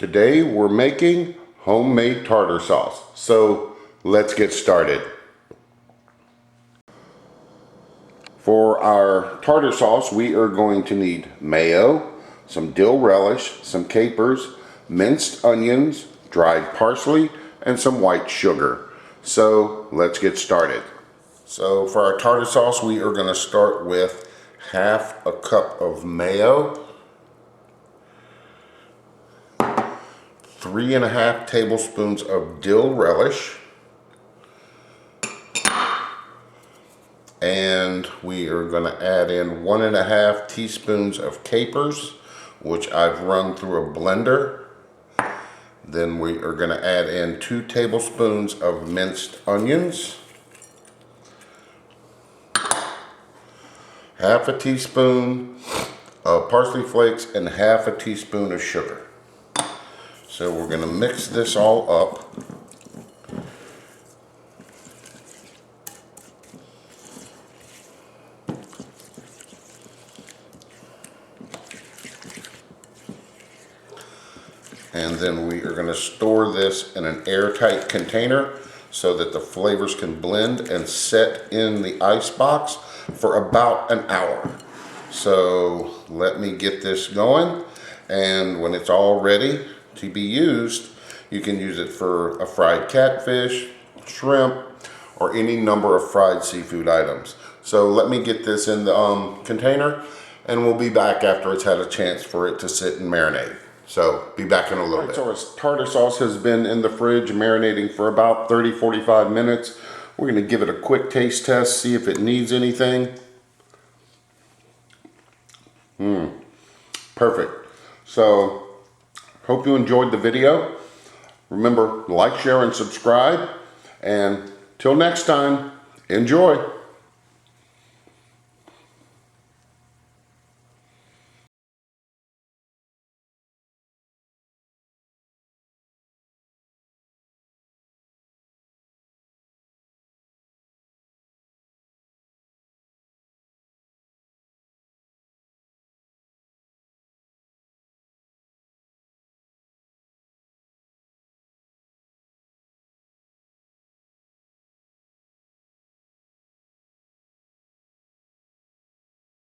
Today we're making homemade tartar sauce. So let's get started. For our tartar sauce, we are going to need mayo, some dill relish, some capers, minced onions, dried parsley, and some white sugar. So let's get started. So for our tartar sauce, we are going to start with half a cup of mayo, 3.5 tablespoons of dill relish, and we are going to add in 1.5 teaspoons of capers, which I've run through a blender. Then we are going to add in 2 tablespoons of minced onions, half a teaspoon of parsley flakes, and half a teaspoon of sugar. So we're going to mix this all up. And then we are going to store this in an airtight container so that the flavors can blend and set in the ice box for about an hour. So let me get this going, and when it's all ready to be used, you can use it for a fried catfish, shrimp, or any number of fried seafood items. So let me get this in the container, and we'll be back after it's had a chance for it to sit and marinate. So be back in a little bit. So our tartar sauce has been in the fridge marinating for about 30-45 minutes. We're going to give it a quick taste test, see if it needs anything. Perfect. So hope you enjoyed the video. Remember, like, share, and subscribe. And till next time, enjoy.